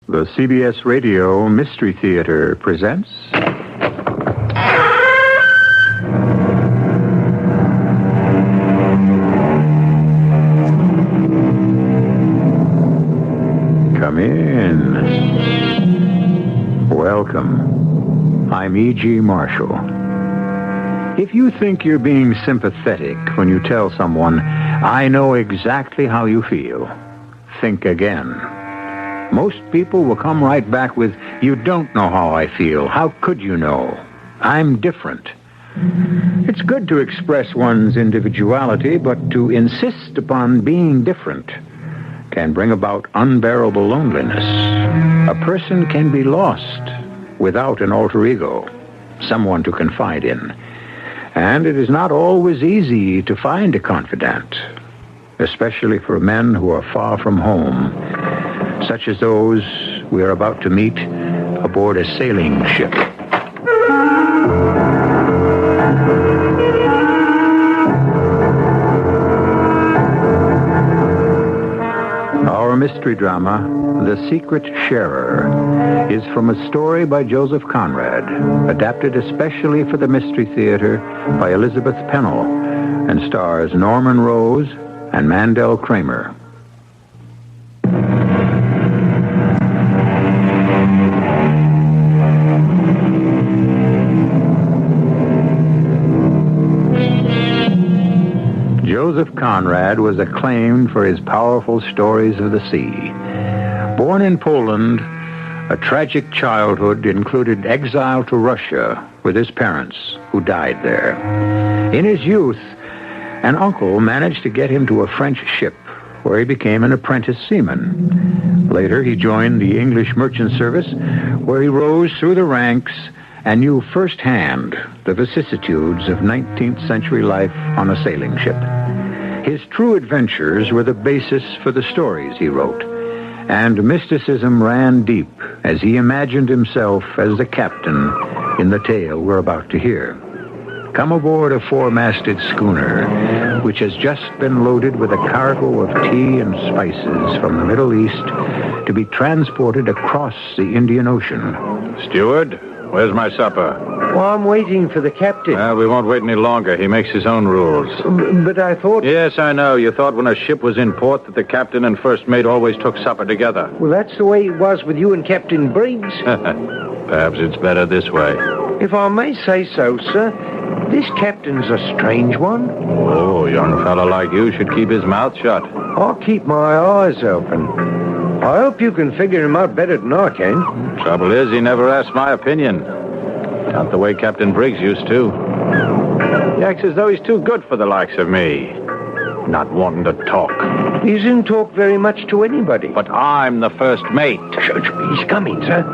The CBS Radio Mystery Theater presents... Come in. Welcome. I'm E.G. Marshall. If you think you're being sympathetic when you tell someone, I know exactly how you feel, think again. Most people will come right back with, you don't know how I feel. How could you know? I'm different. It's good to express one's individuality, but to insist upon being different can bring about unbearable loneliness. A person can be lost without an alter ego, someone to confide in. And it is not always easy to find a confidant, especially for men who are far from home, such as those we are about to meet aboard a sailing ship. Our mystery drama, The Secret Sharer, is from a story by Joseph Conrad, adapted especially for the Mystery Theater by Elizabeth Pennell, and stars Norman Rose and Mandel Kramer. Joseph Conrad was acclaimed for his powerful stories of the sea. Born in Poland, a tragic childhood included exile to Russia with his parents, who died there. In his youth, an uncle managed to get him to a French ship where he became an apprentice seaman. Later, he joined the English merchant service, where he rose through the ranks and knew firsthand the vicissitudes of 19th century life on a sailing ship. His true adventures were the basis for the stories he wrote, and mysticism ran deep as he imagined himself as the captain in the tale we're about to hear. Come aboard a four-masted schooner, which has just been loaded with a cargo of tea and spices from the Middle East to be transported across the Indian Ocean. Steward, where's my supper? Well, I'm waiting for the captain. We won't wait any longer. He makes his own rules. But I thought... Yes, I know. You thought when a ship was in port that the captain and first mate always took supper together. Well, that's the way it was with you and Captain Briggs. Perhaps it's better this way. If I may say so, sir, this captain's a strange one. Oh, a young fellow like you should keep his mouth shut. I'll keep my eyes open. I hope you can figure him out better than I can. Trouble is, he never asked my opinion. Not the way Captain Briggs used to. He acts as though he's too good for the likes of me. Not wanting to talk. He doesn't talk very much to anybody. But I'm the first mate. He's coming, sir.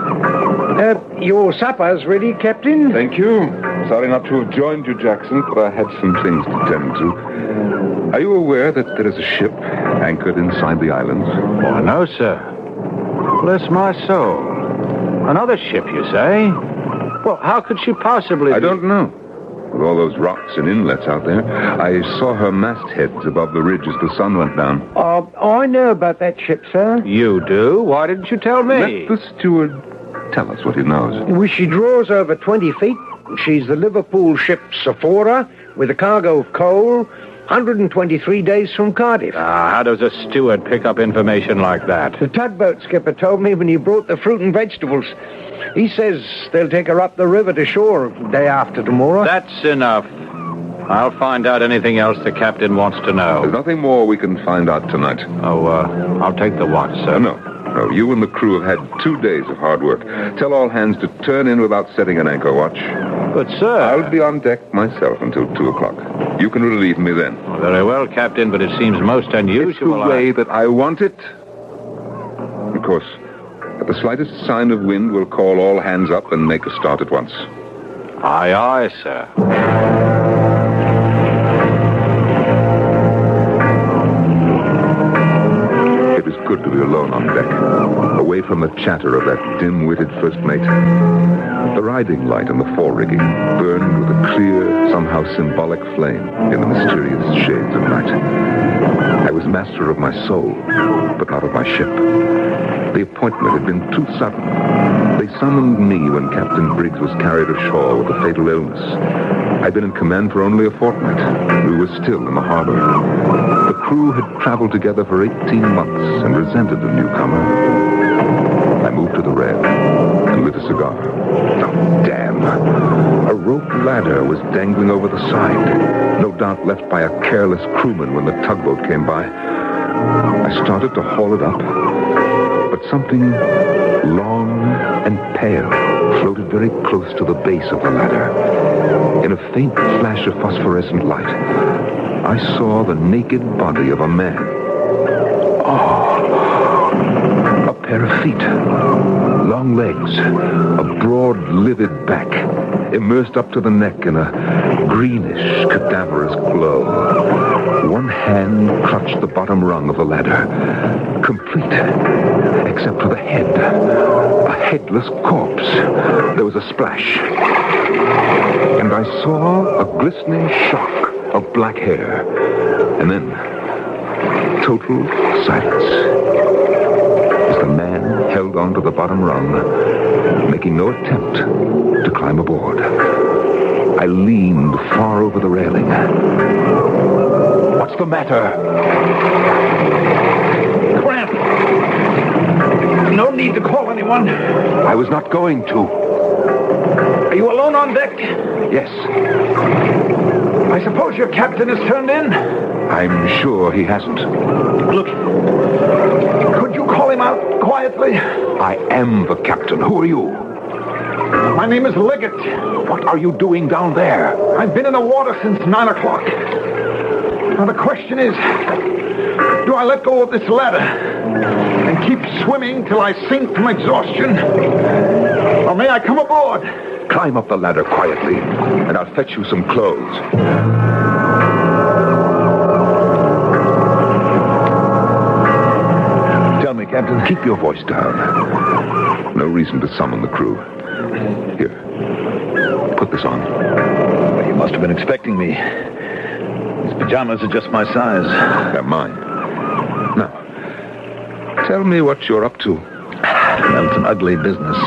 Your supper's ready, Captain? Thank you. Sorry not to have joined you, Jackson, but I had some things to tend to. Are you aware that there is a ship anchored inside the islands? Oh, no, sir. Bless my soul. Another ship, you say? Well, how could she possibly... I don't know. With all those rocks and inlets out there, I saw her mastheads above the ridge as the sun went down. I know about that ship, sir. You do? Why didn't you tell me? Let the steward tell us what he knows. Well, she draws over 20 feet. She's the Liverpool ship Sephora with a cargo of coal, 123 days from Cardiff. How does a steward pick up information like that? The tugboat skipper told me when he brought the fruit and vegetables. He says they'll take her up the river to shore day after tomorrow. That's enough. I'll find out anything else the captain wants to know. There's nothing more we can find out tonight. I'll take the watch, sir. No, you and the crew have had 2 days of hard work. Tell all hands to turn in without setting an anchor watch. But, sir... I'll be on deck myself until 2 o'clock. You can relieve me then. Oh, very well, Captain, but it seems most unusual. It's the way that I want it. Of course, at the slightest sign of wind, we'll call all hands up and make a start at once. Aye, aye, sir. It was good to be alone on deck, away from the chatter of that dim-witted first mate. The riding light in the fore-rigging burned with a clear, somehow symbolic flame in the mysterious shades of night. I was master of my soul, but not of my ship. The appointment had been too sudden. They summoned me when Captain Briggs was carried ashore with a fatal illness. I'd been in command for only a fortnight. We were still in the harbor. The crew had traveled together for 18 months and resented the newcomer. I moved to the rail and lit a cigar. Oh, damn. A rope ladder was dangling over the side, no doubt left by a careless crewman when the tugboat came by. I started to haul it up, but something long and pale floated very close to the base of the ladder. In a faint flash of phosphorescent light, I saw the naked body of a man. Oh, a pair of feet, long legs, a broad, livid back, immersed up to the neck in a greenish, cadaverous glow. One hand clutched the bottom rung of the ladder, complete, except for the head. A headless corpse. There was a splash. And I saw a glistening shock of black hair. And then, total silence. As the man held on to the bottom rung, making no attempt to climb aboard. I leaned far over the railing. What's the matter? Cramp! No need to call anyone. I was not going to. Are you alone on deck? Yes. I suppose your captain has turned in? I'm sure he hasn't. Look, could you call him out quietly? I am the captain. Who are you? My name is Liggett. What are you doing down there? I've been in the water since 9 o'clock. Now the question is, do I let go of this ladder and keep swimming till I sink from exhaustion? Or may I come aboard? Climb up the ladder quietly, and I'll fetch you some clothes. Tell me, Captain. Keep your voice down. No reason to summon the crew. Here. Put this on. Well, you must have been expecting me. These pajamas are just my size. They're mine. Now, tell me what you're up to. Well, it's an ugly business.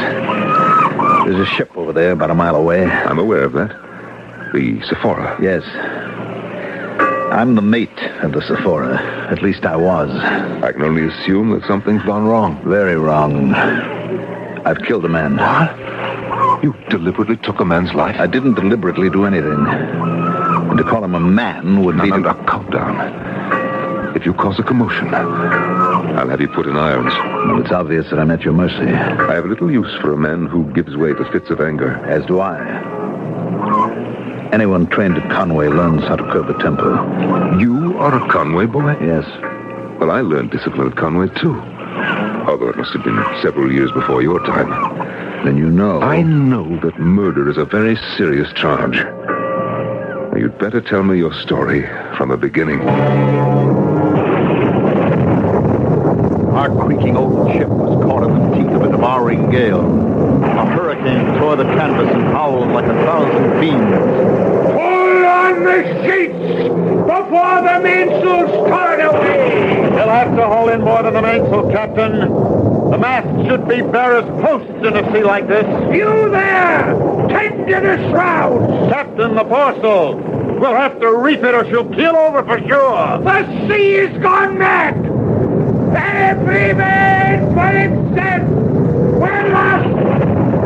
There's a ship over there about a mile away. I'm aware of that. The Sephora. Yes. I'm the mate of the Sephora. At least I was. I can only assume that something's gone wrong. Very wrong. I've killed a man. What? You deliberately took a man's life? I didn't deliberately do anything. And to call him a man would be... No, calm down. If you cause a commotion, I'll have you put in irons. Well, it's obvious that I'm at your mercy. I have little use for a man who gives way to fits of anger. As do I. Anyone trained at Conway learns how to curb a temper. You are a Conway boy? Yes. Well, I learned discipline at Conway, too. Although it must have been several years before your time. Then you know. I know that murder is a very serious charge. Now, you'd better tell me your story from the beginning. Our creaking old ship was caught in the teeth of a devouring gale. A hurricane tore the canvas and howled like 1,000 fiends. Pull on the sheets before the mainsail start away! They'll have to haul in more than the mainsail, Captain. The mast should be bare as posts in a sea like this. You there! Tend to the shrouds! Captain, the foresail. We'll have to reef it or she'll keel over for sure. The sea is gone mad! Every man for himself! We're lost!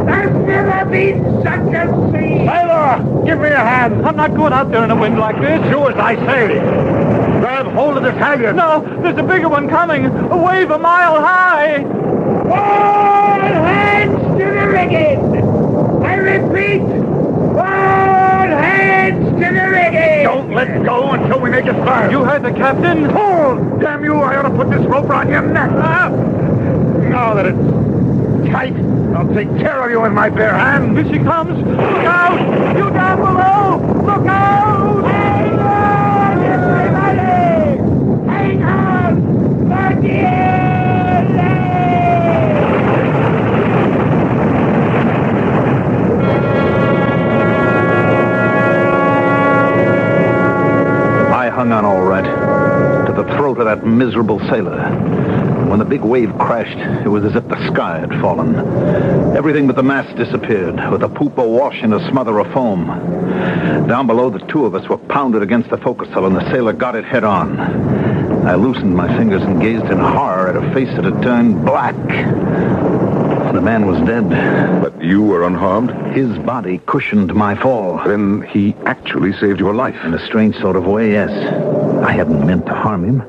There's never been such a sea! Sailor, give me a hand. I'm not going out there in a wind like this. Do as I say. Grab hold of this halyard. No, there's a bigger one coming. A wave a mile high. All hands to the rigging! I repeat, all hands to the rigging! Don't let go until we make a start. You heard the captain? Hold! Damn you, I ought to put this rope around your neck. Now that it's tight, I'll take care of you with my bare hands. Here she comes. Look out! You down below! Look out! Hang on, everybody! Hang on! For dear life! I hung on all right to the throat of that miserable sailor. When the big wave crashed, it was as if the sky had fallen. Everything but the mast disappeared, with the poop awash in a smother of foam. Down below, the two of us were pounded against the forecastle, and the sailor got it head on. I loosened my fingers and gazed in horror at a face that had turned black. The man was dead. But you were unharmed? His body cushioned my fall. Then he actually saved your life. In a strange sort of way, yes. I hadn't meant to harm him.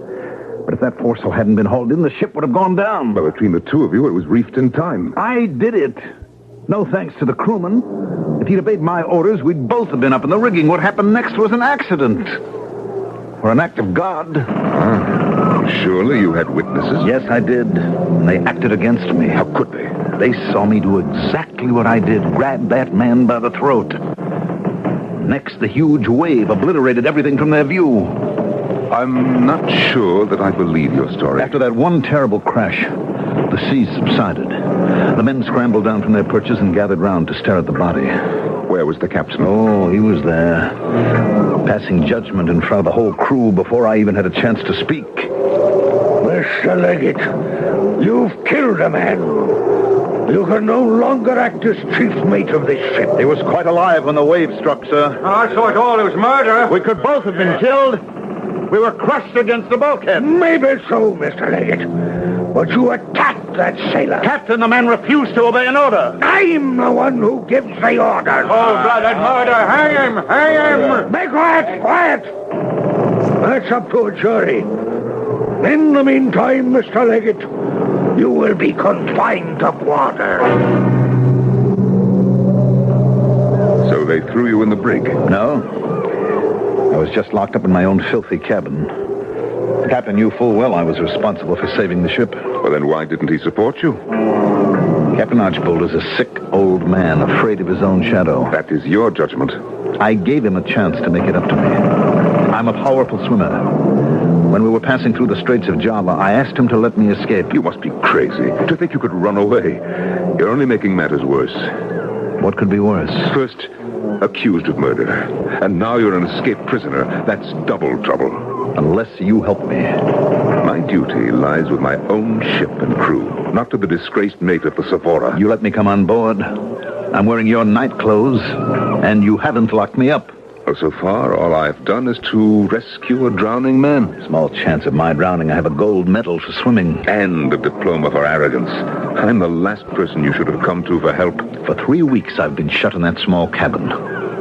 But if that foresail hadn't been hauled in, the ship would have gone down. But between the two of you, it was reefed in time. I did it. No thanks to the crewman. If he'd obeyed my orders, we'd both have been up in the rigging. What happened next was an accident. Or an act of God. Surely you had witnesses? Yes, I did. And they acted against me. How could they? They saw me do exactly what I did. Grab that man by the throat. Next, the huge wave obliterated everything from their view. I'm not sure that I believe your story. After that one terrible crash, the seas subsided. The men scrambled down from their perches and gathered round to stare at the body. Where was the captain? Oh, he was there, passing judgment in front of the whole crew before I even had a chance to speak. Mr. Leggett, you've killed a man. You can no longer act as chief mate of this ship. He was quite alive when the wave struck, sir. I saw it all. It was murder. We could both have been killed. We were crushed against the bulkhead. Maybe so, Mr. Leggett. But you attacked that sailor. Captain, the man refused to obey an order. I'm the one who gives the orders. Cold-blooded murder. Hang him. Hang him. Be quiet. Quiet. That's up to a jury. In the meantime, Mr. Leggett, you will be confined to quarters. So they threw you in the brig? No. I was just locked up in my own filthy cabin. The captain knew full well I was responsible for saving the ship. Well, then why didn't he support you? Captain Archbold is a sick old man, afraid of his own shadow. That is your judgment. I gave him a chance to make it up to me. I'm a powerful swimmer. When we were passing through the Straits of Java, I asked him to let me escape. You must be crazy to think you could run away. You're only making matters worse. What could be worse? First, accused of murder. And now you're an escaped prisoner. That's double trouble. Unless you help me. My duty lies with my own ship and crew, not to the disgraced mate of the Sephora. You let me come on board. I'm wearing your night clothes, and you haven't locked me up. Oh, so far, all I've done is to rescue a drowning man. Small chance of my drowning. I have a gold medal for swimming. And a diploma for arrogance. I'm the last person you should have come to for help. For 3 weeks, I've been shut in that small cabin.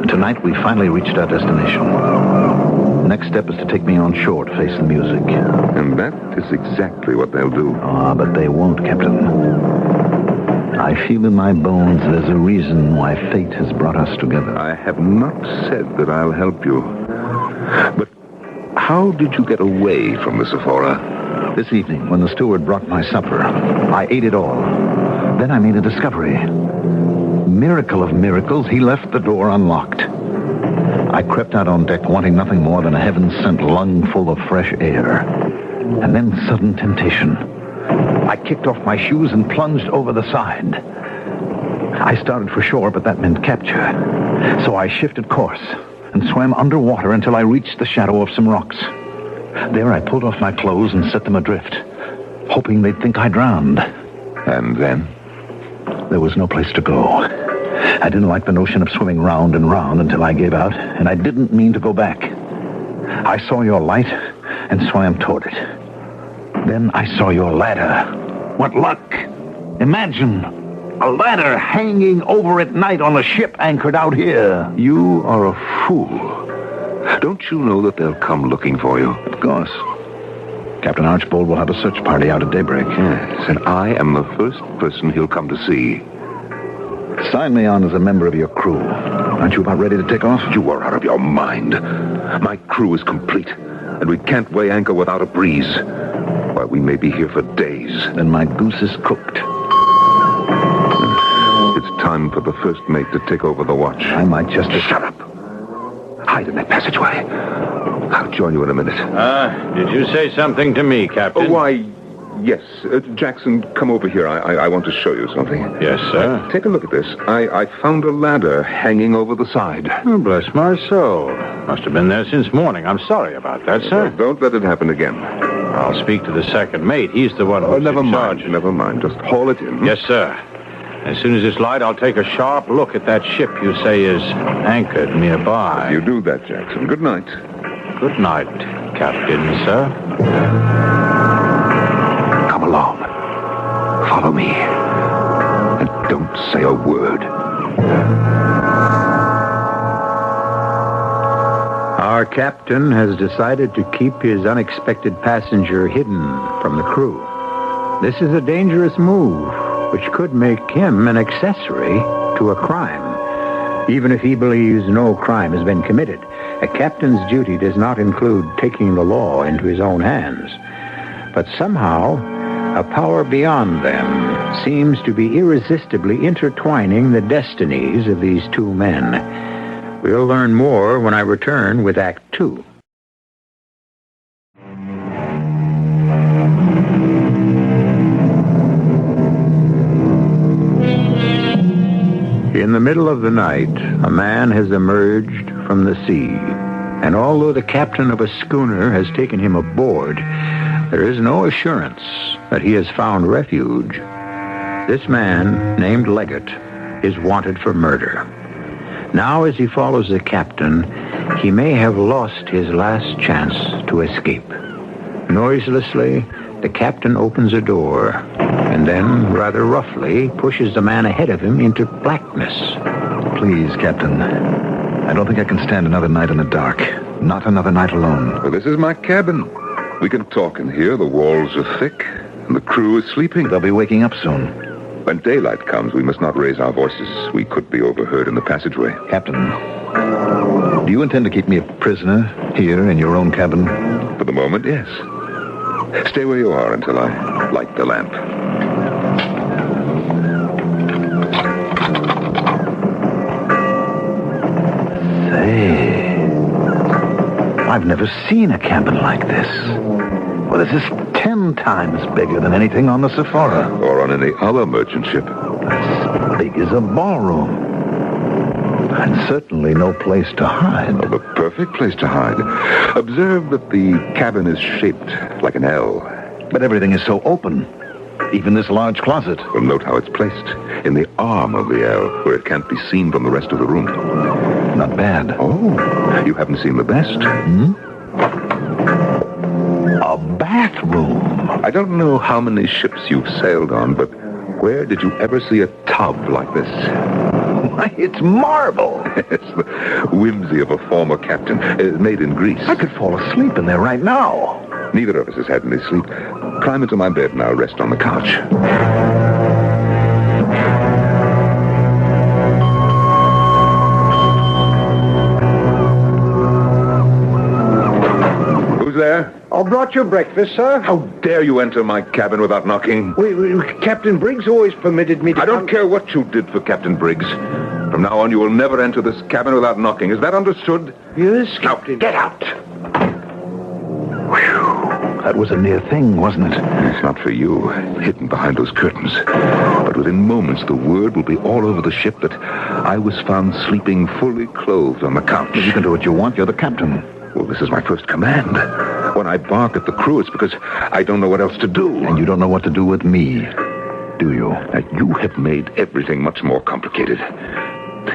Tonight, we finally reached our destination. The next step is to take me on shore to face the music. And that is exactly what they'll do. Ah, but they won't, Captain. I feel in my bones there's a reason why fate has brought us together. I have not said that I'll help you. But how did you get away from the Sephora? This evening, when the steward brought my supper, I ate it all. Then I made a discovery. Miracle of miracles, he left the door unlocked. I crept out on deck, wanting nothing more than a heaven-sent lung full of fresh air. And then sudden temptation. I kicked off my shoes and plunged over the side. I started for shore, but that meant capture. So I shifted course and swam underwater until I reached the shadow of some rocks. There I pulled off my clothes and set them adrift, hoping they'd think I drowned. And then? There was no place to go. I didn't like the notion of swimming round and round until I gave out, and I didn't mean to go back. I saw your light and swam toward it. Then I saw your ladder. What luck! Imagine a ladder hanging over at night on a ship anchored out here. You are a fool. Don't you know that they'll come looking for you? Of course. Captain Archbold will have a search party out at daybreak. Yes, and I am the first person he'll come to see. Sign me on as a member of your crew. Aren't you about ready to take off? You are out of your mind. My crew is complete, and we can't weigh anchor without a breeze. Why, we may be here for days. Then my goose is cooked. It's time for the first mate to take over the watch. I might just... Shut up! Hide in that passageway. I'll join you in a minute. Did you say something to me, Captain? Oh, why, yes. Jackson, come over here. I want to show you something. Yes, sir. Take a look at this. I found a ladder hanging over the side. Oh, bless my soul. Must have been there since morning. I'm sorry about that, sir. Don't let it happen again. I'll speak to the second mate. He's the one who's never in mind. charge. Never mind. Just haul it in. Yes, sir. As soon as it's light, I'll take a sharp look at that ship you say is anchored nearby. You do that, Jackson. Good night. Good night, Captain, sir. Come along. Follow me. And don't say a word. Our captain has decided to keep his unexpected passenger hidden from the crew. This is a dangerous move, which could make him an accessory to a crime. Even if he believes no crime has been committed, a captain's duty does not include taking the law into his own hands. But somehow, a power beyond them seems to be irresistibly intertwining the destinies of these two men. We'll learn more when I return with Act 2. In the middle of the night, a man has emerged from the sea. And although the captain of a schooner has taken him aboard, there is no assurance that he has found refuge. This man, named Leggett, is wanted for murder. Now, as he follows the captain, he may have lost his last chance to escape. Noiselessly, the captain opens a door, and then, rather roughly, pushes the man ahead of him into blackness. Please, Captain. I don't think I can stand another night in the dark. Not another night alone. Well, this is my cabin. We can talk in here. The walls are thick, and the crew is sleeping. They'll be waking up soon. When daylight comes, we must not raise our voices. We could be overheard in the passageway. Captain, do you intend to keep me a prisoner here in your own cabin? For the moment, yes. Stay where you are until I light the lamp. Say, I've never seen a cabin like this. Well, this is 10 times bigger than anything on the Sephora. Or on any other merchant ship. As big as a ballroom. And certainly no place to hide. The perfect place to hide. Observe that the cabin is shaped like an L. But everything is so open. Even this large closet. Well, note how it's placed. In the arm of the L, where it can't be seen from the rest of the room. Not bad. Oh, you haven't seen the best. A bathroom. I don't know how many ships you've sailed on, but where did you ever see a tub like this? Why, it's marble. It's the whimsy of a former captain, made in Greece. I could fall asleep in there right now. Neither of us has had any sleep. Climb into my bed and I'll rest on the couch. Who's there? I brought your breakfast, sir. How dare you enter my cabin without knocking? Captain Briggs always permitted me to... I don't care what you did for Captain Briggs. From now on, you will never enter this cabin without knocking. Is that understood? Yes, Captain. Now, get out! That was a near thing, wasn't it? It's not for you, hidden behind those curtains. But within moments, the word will be all over the ship that I was found sleeping fully clothed on the couch. You can do what you want. You're the captain. Well, this is my first command. When I bark at the crew, it's because I don't know what else to do. And you don't know what to do with me, do you? Now, you have made everything much more complicated.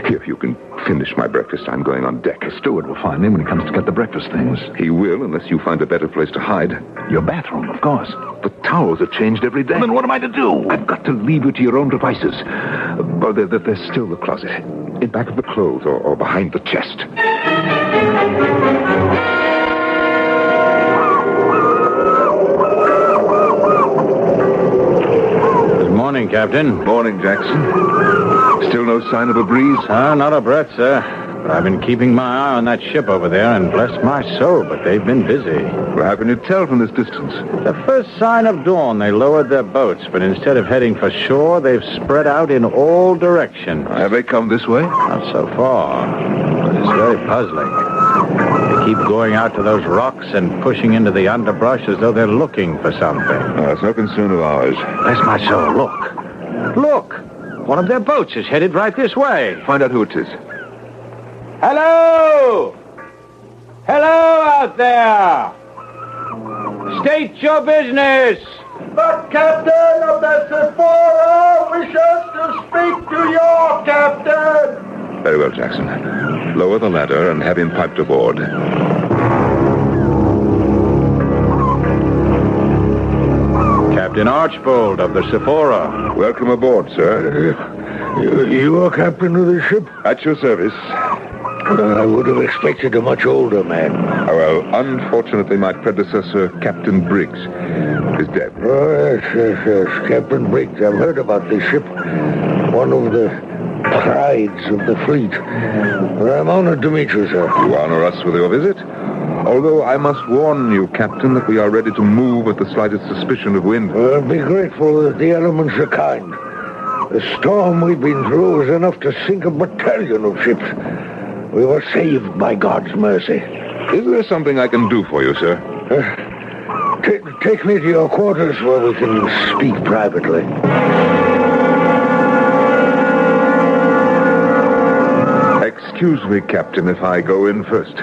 Here, you can finish my breakfast. I'm going on deck. The steward will find me when he comes to get the breakfast things. He will, unless you find a better place to hide. Your bathroom, of course. The towels are changed every day. Well, then what am I to do? I've got to leave you to your own devices. But there's still the closet. In back of the clothes or behind the chest. Good morning, Captain. Morning, Jackson. Still no sign of a breeze? Not a breath, sir. But I've been keeping my eye on that ship over there, and bless my soul, but they've been busy. Well, how can you tell from this distance? The first sign of dawn, they lowered their boats, but instead of heading for shore, they've spread out in all directions. Have they come this way? Not so far, but it's very puzzling. They keep going out to those rocks and pushing into the underbrush as though they're looking for something. It's no concern of ours. Bless my soul, look. Look! One of their boats is headed right this way. Find out who it is. Hello! Hello out there! State your business! The captain of the Sephora wishes to speak to your captain. Very well, Jackson. Lower the ladder and have him piped aboard. Captain Archbold of the Sephora. Welcome aboard, sir. You are captain of the ship? At your service. I would have expected a much older man. Well, unfortunately, my predecessor, Captain Briggs, is dead. Oh, yes. Captain Briggs. I've heard about this ship. One of the prides of the fleet. I'm honored to meet you, sir. You honor us with your visit. Although I must warn you, Captain, that we are ready to move at the slightest suspicion of wind. Well, be grateful that the elements are kind. The storm we've been through is enough to sink a battalion of ships. We were saved by God's mercy. Is there something I can do for you, sir? Take me to your quarters where we can speak privately. Excuse me, Captain, if I go in first.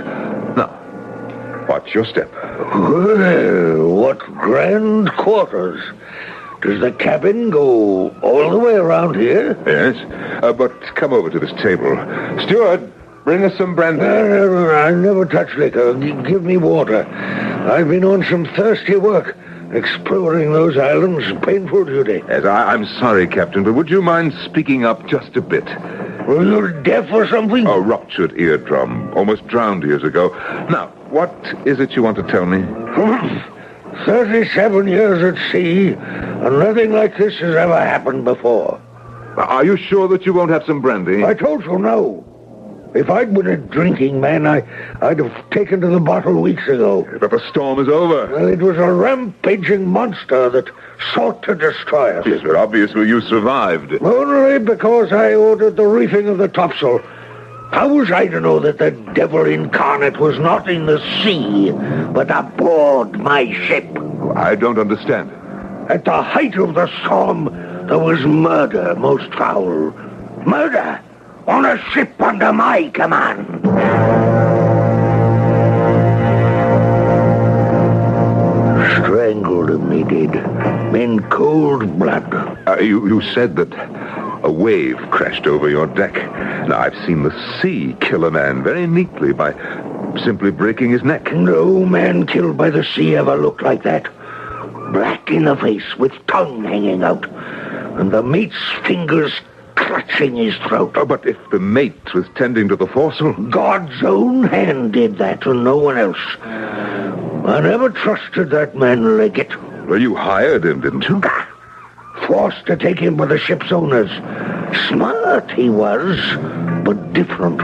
Now, watch your step. Well, what grand quarters. Does the cabin go all the way around here? Yes, but come over to this table. Steward, bring us some brandy. I never touch liquor. Give me water. I've been on some thirsty work. Exploring those islands, painful duty. Yes, I'm sorry, Captain, but would you mind speaking up just a bit? Were you deaf or something? A ruptured eardrum. Almost drowned years ago. Now, what is it you want to tell me? 37 years at sea, and nothing like this has ever happened before. Are you sure that you won't have some brandy? I told you no. If I'd been a drinking man, I'd have taken to the bottle weeks ago. But the storm is over. Well, it was a rampaging monster that sought to destroy us. Yes, but obviously you survived. Only because I ordered the reefing of the topsail. How was I to know that the devil incarnate was not in the sea, but aboard my ship? I don't understand. At the height of the storm, there was murder most foul. Murder on a ship under my command. Strangled him, he did. In cold blood. You said that a wave crashed over your deck. Now, I've seen the sea kill a man very neatly by simply breaking his neck. No man killed by the sea ever looked like that. Black in the face with tongue hanging out, and the mate's fingers clutching his throat. Oh, but if the mate was tending to the foresail... God's own hand did that and no one else. I never trusted that man Leggett. Well, you hired him, didn't you? Forced to take him by the ship's owners. Smart he was, but different.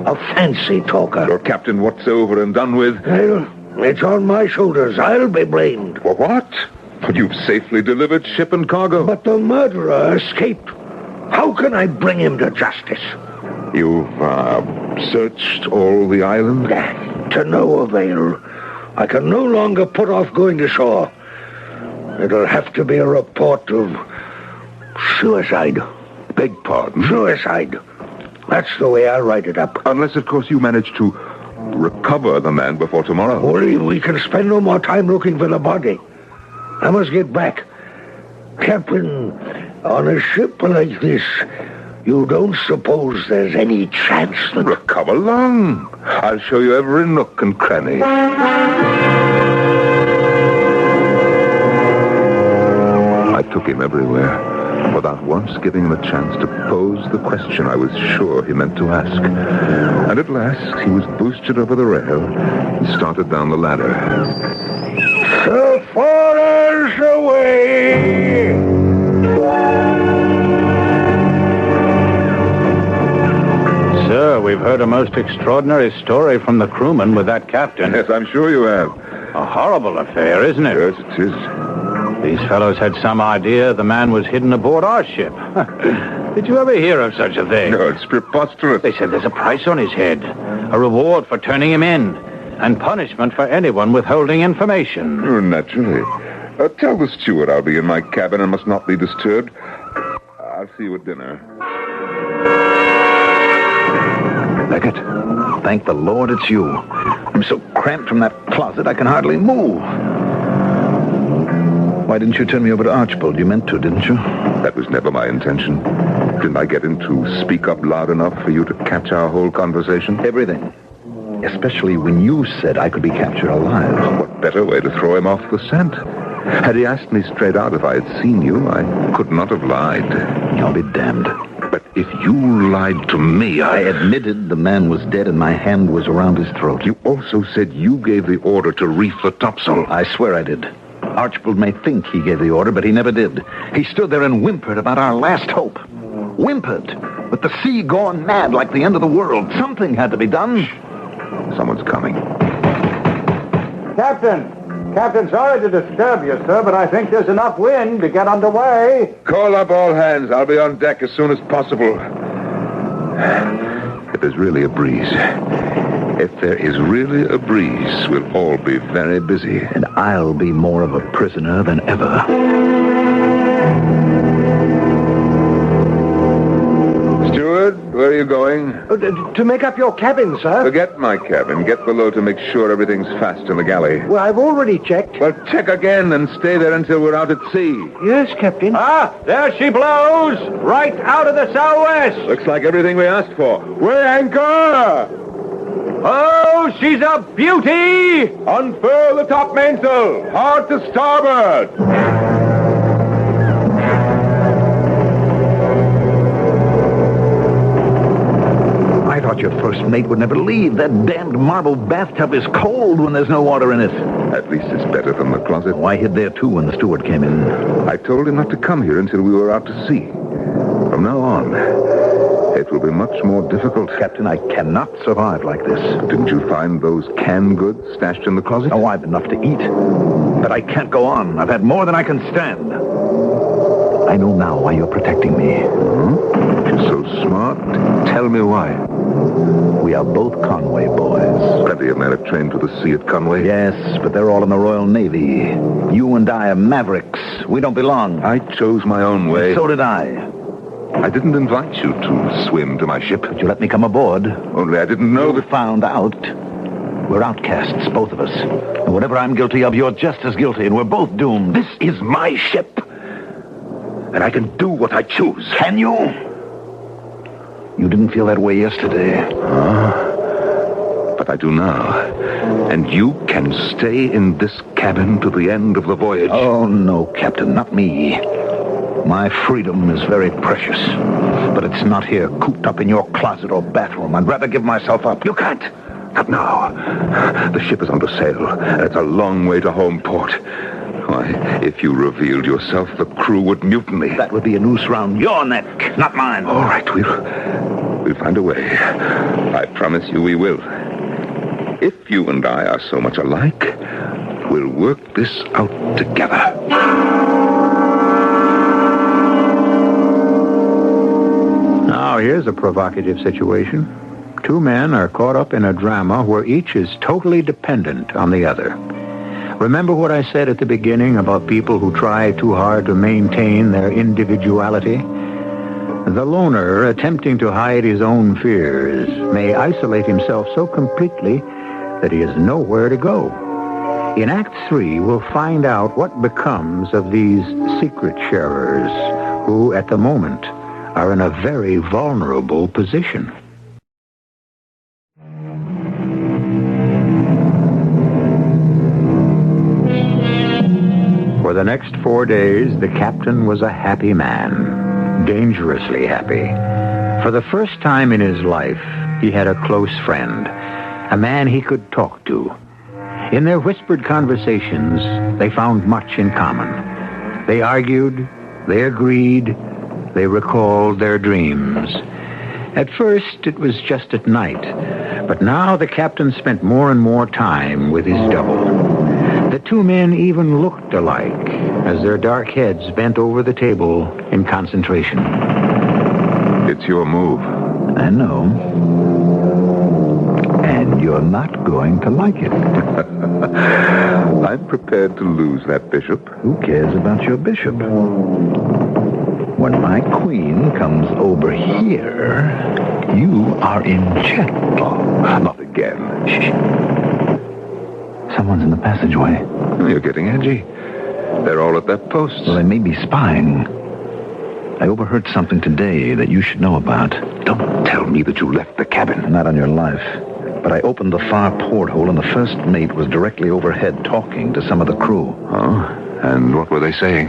A fancy talker. Your captain, what's over and done with? Well, it's on my shoulders. I'll be blamed. For what? But you've safely delivered ship and cargo. But the murderer escaped. How can I bring him to justice? You've searched all the island? To no avail. I can no longer put off going to shore. It'll have to be a report of suicide. Beg pardon? Suicide. That's the way I write it up. Unless, of course, you manage to recover the man before tomorrow. Only we can spend no more time looking for the body. I must get back. Captain, on a ship like this, you don't suppose there's any chance that... Come along. I'll show you every nook and cranny. I took him everywhere, without once giving him a chance to pose the question I was sure he meant to ask. And at last, he was boosted over the rail and started down the ladder. So far as away! Sir, we've heard a most extraordinary story from the crewman with that captain. Yes, I'm sure you have. A horrible affair, isn't it? Yes, it is. These fellows had some idea the man was hidden aboard our ship. Did you ever hear of such a thing? No, it's preposterous. They said there's a price on his head, a reward for turning him in, and punishment for anyone withholding information. Oh, naturally. Tell the steward I'll be in my cabin and must not be disturbed. I'll see you at dinner. Leggett, thank the Lord it's you. I'm so cramped from that closet I can hardly move. Why didn't you turn me over to Archibald? You meant to, didn't you? That was never my intention. Didn't I get him to speak up loud enough for you to catch our whole conversation? Everything. Especially when you said I could be captured alive. What better way to throw him off the scent? Had he asked me straight out if I had seen you, I could not have lied. I'll be damned. But if you lied to me, I admitted the man was dead and my hand was around his throat. You also said you gave the order to reef the topsail. I swear I did. Archibald may think he gave the order, but he never did. He stood there and whimpered about our last hope. Whimpered. With the sea gone mad like the end of the world. Something had to be done. Someone's coming. Captain, sorry to disturb you, sir, but I think there's enough wind to get underway. Call up all hands. I'll be on deck as soon as possible. If there's really a breeze... If there is really a breeze, we'll all be very busy. And I'll be more of a prisoner than ever. Steward, where are you going? To make up your cabin, sir. Forget my cabin. Get below to make sure everything's fast in the galley. Well, I've already checked. Well, check again and stay there until we're out at sea. Yes, Captain. Ah, there she blows! Right out of the southwest! Looks like everything we asked for. Weigh anchor! Oh, she's a beauty! Unfurl the top mainsail. Hard to starboard. I thought your first mate would never leave. That damned marble bathtub is cold when there's no water in it. At least it's better than the closet. Oh, I hid there, too, when the steward came in. I told him not to come here until we were out to sea. From now on, it will be much more difficult. Captain, I cannot survive like this. Didn't you find those canned goods stashed in the closet? Oh, I've enough to eat. But I can't go on. I've had more than I can stand. I know now why you're protecting me. If you're so smart, tell me why. We are both Conway boys. Plenty of men have trained for the sea at Conway. Yes, but they're all in the Royal Navy. You and I are mavericks. We don't belong. I chose my own way. So did I. I didn't invite you to swim to my ship. But you let me come aboard. Only I didn't know that... Found out. We're outcasts, both of us. And whatever I'm guilty of, you're just as guilty, and we're both doomed. This is my ship. And I can do what I choose. Can you? You didn't feel that way yesterday. But I do now. And you can stay in this cabin to the end of the voyage. Oh, no, Captain, not me. My freedom is very precious. But it's not here, cooped up in your closet or bathroom. I'd rather give myself up. You can't. Not now. The ship is under sail, and it's a long way to home port. Why, if you revealed yourself, the crew would mutiny. That would be a noose round your neck, not mine. All right, we'll find a way. I promise you we will. If you and I are so much alike, we'll work this out together. Now, here's a provocative situation. Two men are caught up in a drama where each is totally dependent on the other. Remember what I said at the beginning about people who try too hard to maintain their individuality? The loner, attempting to hide his own fears, may isolate himself so completely that he has nowhere to go. In Act 3, we'll find out what becomes of these secret sharers who, at the moment, are in a very vulnerable position. For the next 4 days, the captain was a happy man, dangerously happy. For the first time in his life, he had a close friend, a man he could talk to. In their whispered conversations, they found much in common. They argued, they agreed, they recalled their dreams. At first, it was just at night, but now the captain spent more and more time with his double. The two men even looked alike as their dark heads bent over the table in concentration. It's your move. I know. And you're not going to like it. I'm prepared to lose that bishop. Who cares about your bishop? When my queen comes over here, you are in check. Oh, not again. Shh. Someone's in the passageway. You're getting edgy. They're all at their posts. Well, they may be spying. I overheard something today that you should know about. Don't tell me that you left the cabin. Not on your life. But I opened the far porthole, and the first mate was directly overhead talking to some of the crew. Oh? And what were they saying?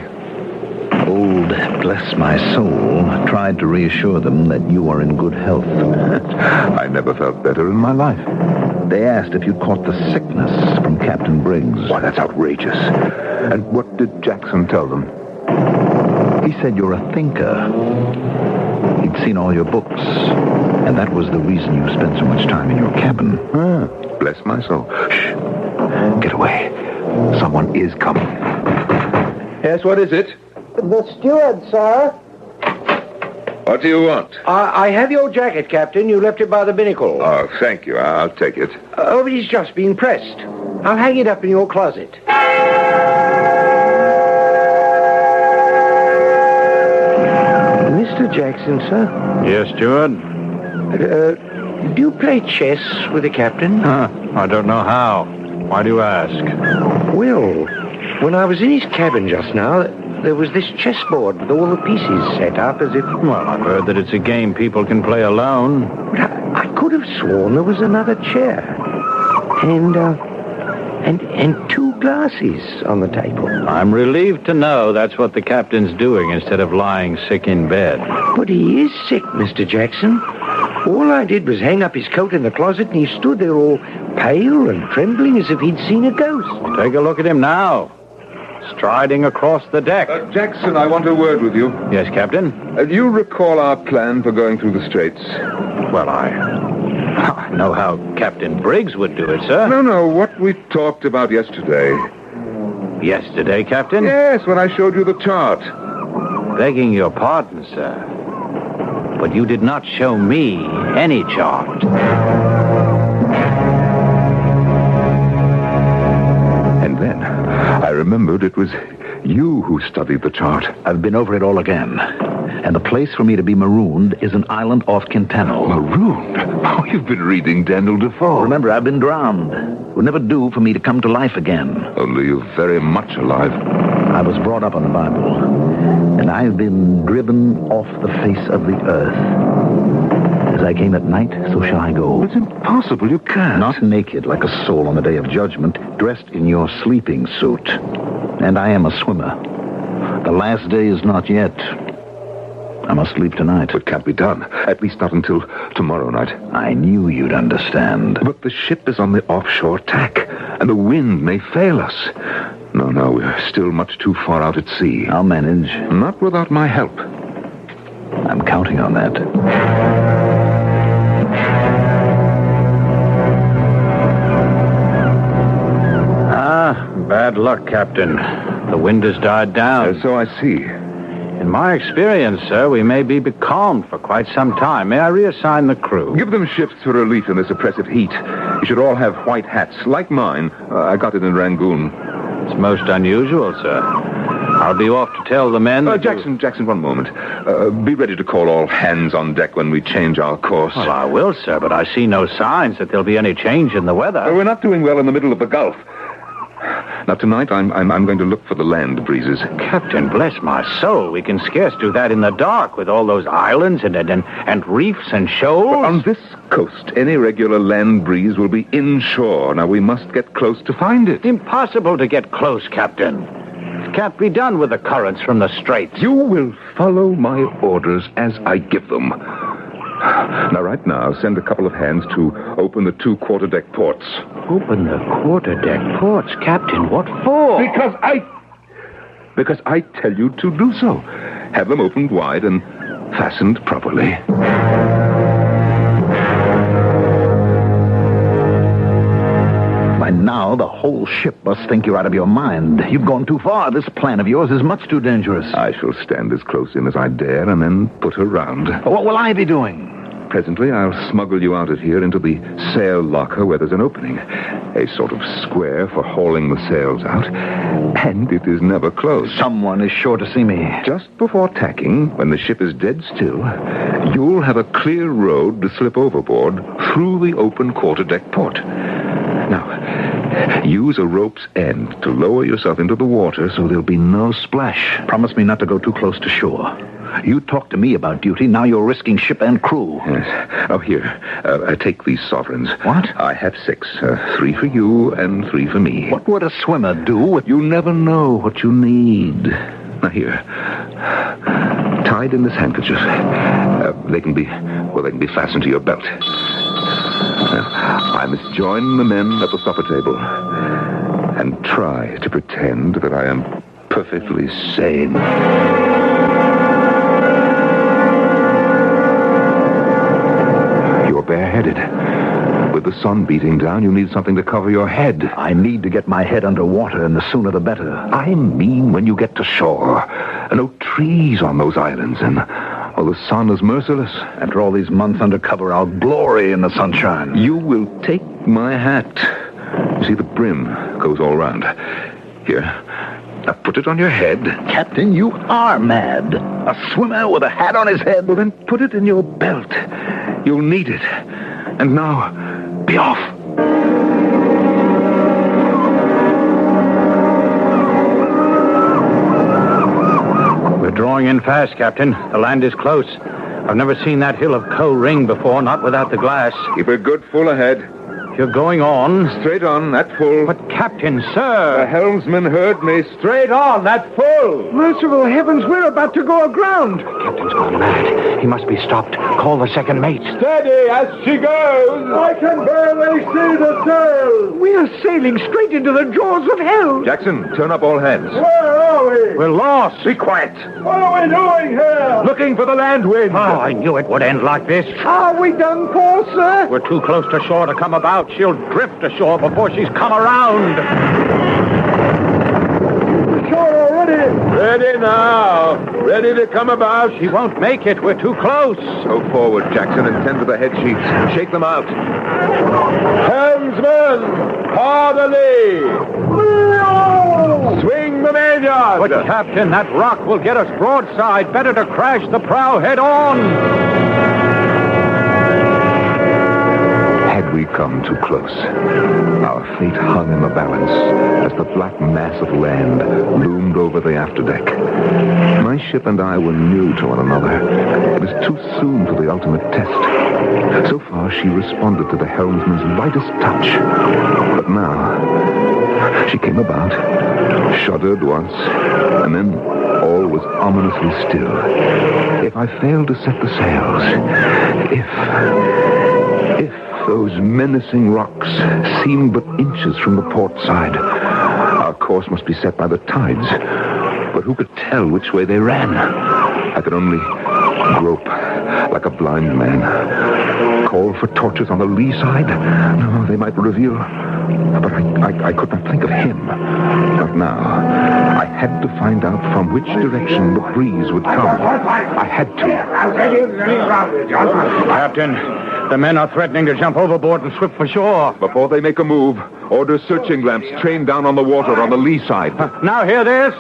Old Bless My Soul tried to reassure them that you are in good health. I never felt better in my life. They asked if you caught the sickness from Captain Briggs. Why, that's outrageous. And what did Jackson tell them? He said you're a thinker. He'd seen all your books, and that was the reason you spent so much time in your cabin. Bless my soul. Shh. Get away. Someone is coming. Yes, what is it? The steward, sir. What do you want? I have your jacket, Captain. You left it by the binnacle. Oh, thank you. I'll take it. Oh, it's just been pressed. I'll hang it up in your closet. Mr. Jackson, sir. Yes, steward? Do you play chess with the captain? I don't know how. Why do you ask? Well, when I was in his cabin just now, there was this chessboard with all the pieces set up as if... Well, I've heard that it's a game people can play alone. But I could have sworn there was another chair. And two glasses on the table. I'm relieved to know that's what the captain's doing instead of lying sick in bed. But he is sick, Mr. Jackson. All I did was hang up his coat in the closet, and he stood there all pale and trembling as if he'd seen a ghost. Take a look at him now. Striding across the deck. Jackson, I want a word with you. Yes, Captain? Do you recall our plan for going through the Straits? Well, I know how Captain Briggs would do it, sir. No, what we talked about yesterday. Yesterday, Captain? Yes, when I showed you the chart. Begging your pardon, sir. But you did not show me any chart. And then I remembered it was you who studied the chart. I've been over it all again. And the place for me to be marooned is an island off Quintano. Marooned? Oh, you've been reading Daniel Defoe. Remember, I've been drowned. It would never do for me to come to life again. Only you're very much alive. I was brought up on the Bible, and I've been driven off the face of the earth. As I came at night, so shall I go. It's impossible. You can't. Not naked like a soul on the day of judgment, dressed in your sleeping suit. And I am a swimmer. The last day is not yet. I must leave tonight. It can't be done. At least not until tomorrow night. I knew you'd understand. But the ship is on the offshore tack, and the wind may fail us. No, we're still much too far out at sea. I'll manage. Not without my help. I'm counting on that. Bad luck, Captain. The wind has died down. So I see. In my experience, sir, we may be becalmed for quite some time. May I reassign the crew? Give them shifts for relief in this oppressive heat. You should all have white hats, like mine. I got it in Rangoon. It's most unusual, sir. I'll be off to tell the men... Jackson, one moment. Be ready to call all hands on deck when we change our course. Well, I will, sir, but I see no signs that there'll be any change in the weather. We're not doing well in the middle of the Gulf. Now, tonight, I'm going to look for the land breezes. Captain, bless my soul. We can scarce do that in the dark with all those islands and reefs and shoals. But on this coast, any regular land breeze will be inshore. Now, we must get close to find it. Impossible to get close, Captain. It can't be done with the currents from the Straits. You will follow my orders as I give them. Now, right now, send a couple of hands to open the 2 quarterdeck ports. Open the quarterdeck ports, Captain? What for? Because I tell you to do so. Have them opened wide and fastened properly. By now, the whole ship must think you're out of your mind. You've gone too far. This plan of yours is much too dangerous. I shall stand as close in as I dare and then put her round. What will I be doing? Presently, I'll smuggle you out of here into the sail locker where there's an opening. A sort of square for hauling the sails out. And it is never closed. Someone is sure to see me. Just before tacking, when the ship is dead still, you'll have a clear road to slip overboard through the open quarterdeck port. Now, Use a rope's end to lower yourself into the water so there'll be no splash. Promise me not to go too close to shore. You talked to me about duty. Now you're risking ship and crew. Yes. Oh, here. Take these sovereigns. What? I have 6. 3 for you and 3 for me. What would a swimmer do with... You never know what you need. Now, here. Tied in this handkerchief. They can be fastened to your belt. I must join the men at the supper table and try to pretend that I am perfectly sane. You're bareheaded. With the sun beating down, you need something to cover your head. I need to get my head underwater, and the sooner the better. I mean when you get to shore. No trees on those islands, and the sun is merciless. After all these months under cover, I'll glory in the sunshine. You will take my hat. You see, the brim goes all around. Here. Now put it on your head. Captain, you are mad. A swimmer with a hat on his head. Well, then put it in your belt. You'll need it. And now, be off. We're drawing in fast, Captain. The land is close. I've never seen that hill of Koh Ring before, not without the glass. Keep a good full ahead. You're going on. Straight on, that full. But, Captain, sir... The helmsman heard me. Straight on, that full. Merciful heavens, we're about to go aground. Captain's gone mad. He must be stopped. Call the second mate. Steady as she goes. I can barely see the sail. We are sailing straight into the jaws of hell. Jackson, turn up all hands. Where are we? We're lost. Be quiet. What are we doing here? Looking for the land wind. Oh, I knew it would end like this. Are we done for, sir? We're too close to shore to come about. She'll drift ashore before she's come around. Shore already. Ready now. Ready to come about. She won't make it. We're too close. Go forward, Jackson, and tend to the head sheets. Shake them out. Helmsman, hard alee. Swing the mainyard. But, Captain, that rock will get us broadside. Better to crash the prow head on. Had we come too close, our fate hung in the balance as the black mass of land loomed over the afterdeck. My ship and I were new to one another. It was too soon for the ultimate test. So far, she responded to the helmsman's lightest touch. But now, she came about, shuddered once, and then all was ominously still. If I failed to set the sails, if those menacing rocks seemed but inches from the port side, our course must be set by the tides. But who could tell which way they ran? I could only grope like a blind man. Call for torches on the lee side? No, they might reveal... But I could not think of him. Not now. I had to find out from which direction the breeze would come. I had to. Captain, the men are threatening to jump overboard and swim for shore. Before they make a move, order searching lamps trained down on the water on the lee side. Now hear this.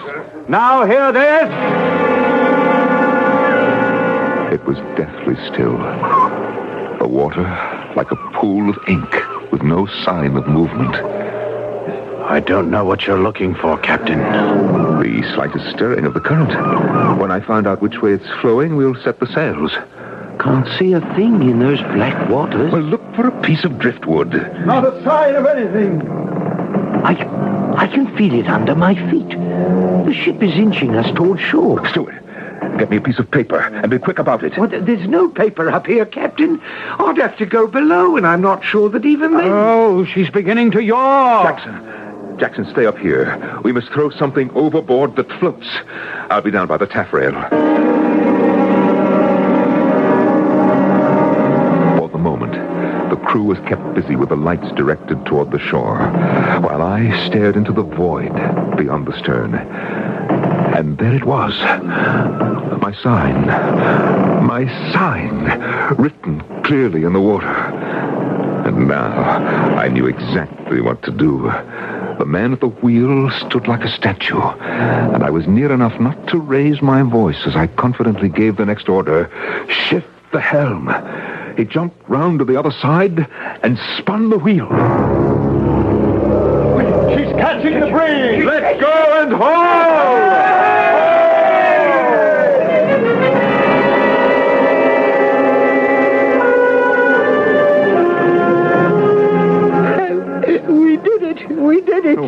Now hear this. It was deathly still. The water like a pool of ink with no sign of movement. I don't know what you're looking for, Captain. The slightest stirring of the current. When I find out which way it's flowing, we'll set the sails. Can't see a thing in those black waters. Well, look for a piece of driftwood. Not a sign of anything. I can feel it under my feet. The ship is inching us toward shore. Steward, get me a piece of paper and be quick about it. Well, there's no paper up here, Captain. I'd have to go below, and I'm not sure that even then... Oh, she's beginning to yaw. Jackson, stay up here. We must throw something overboard that floats. I'll be down by the taffrail. For the moment, the crew was kept busy with the lights directed toward the shore, while I stared into the void beyond the stern. And there it was. My sign, written clearly in the water. And now I knew exactly what to do. The man at the wheel stood like a statue, and I was near enough not to raise my voice as I confidently gave the next order, shift the helm. He jumped round to the other side and spun the wheel. She's catching the breeze! Let's go and haul! We did it.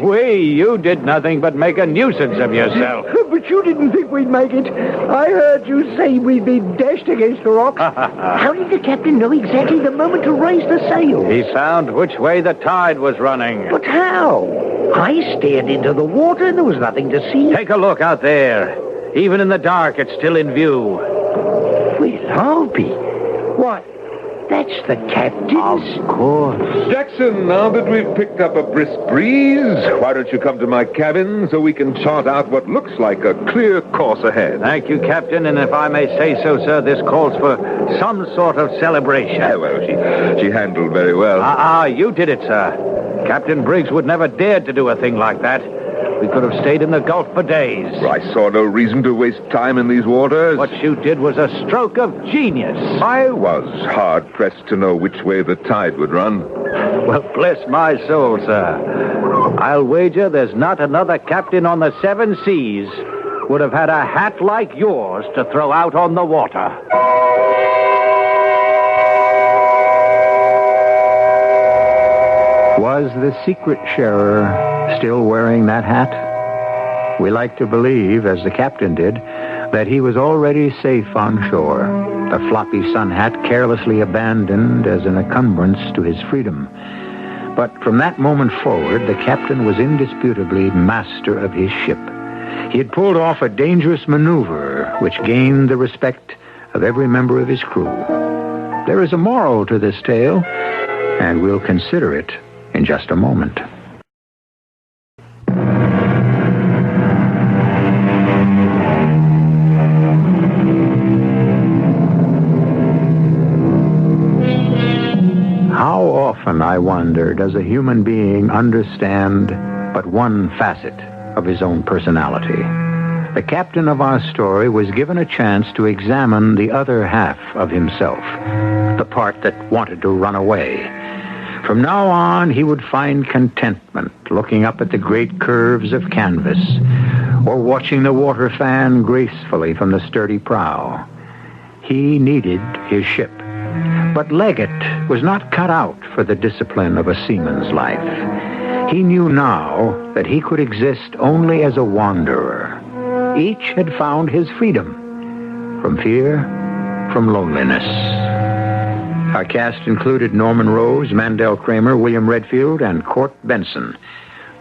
You did nothing but make a nuisance of yourself. But you didn't think we'd make it. I heard you say we'd be dashed against the rocks. How did the captain know exactly the moment to raise the sail? He found which way the tide was running. But how? I stared into the water and there was nothing to see. Take a look out there. Even in the dark, it's still in view. Well, I'll be. What? That's the captain's. Of course. Jackson, now that we've picked up a brisk breeze, why don't you come to my cabin so we can chart out what looks like a clear course ahead? Thank you, Captain, and if I may say so, sir, this calls for some sort of celebration. Well, she handled very well. You did it, sir. Captain Briggs would never dared to do a thing like that. We could have stayed in the Gulf for days. I saw no reason to waste time in these waters. What you did was a stroke of genius. I was hard-pressed to know which way the tide would run. Well, bless my soul, sir. I'll wager there's not another captain on the seven seas would have had a hat like yours to throw out on the water. Was the secret sharer still wearing that hat? We like to believe, as the captain did, that he was already safe on shore, the floppy sun hat carelessly abandoned as an encumbrance to his freedom. But from that moment forward, the captain was indisputably master of his ship. He had pulled off a dangerous maneuver which gained the respect of every member of his crew. There is a moral to this tale, and we'll consider it in just a moment. How often, I wonder, does a human being understand but one facet of his own personality? The captain of our story was given a chance to examine the other half of himself, the part that wanted to run away. From now on, he would find contentment looking up at the great curves of canvas or watching the water fan gracefully from the sturdy prow. He needed his ship. But Leggett was not cut out for the discipline of a seaman's life. He knew now that he could exist only as a wanderer. Each had found his freedom from fear, from loneliness. Our cast included Norman Rose, Mandel Kramer, William Redfield, and Court Benson.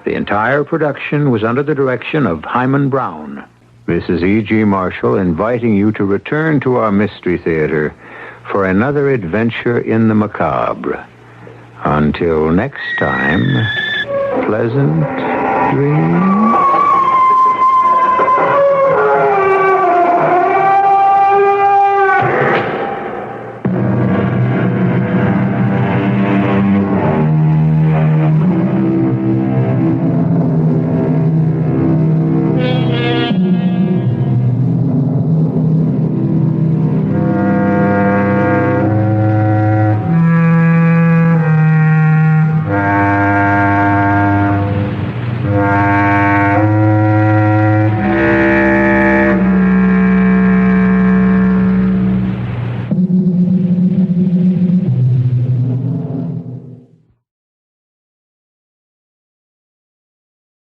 The entire production was under the direction of Hyman Brown. This is E.G. Marshall inviting you to return to our Mystery Theater for another adventure in the macabre. Until next time, pleasant dreams.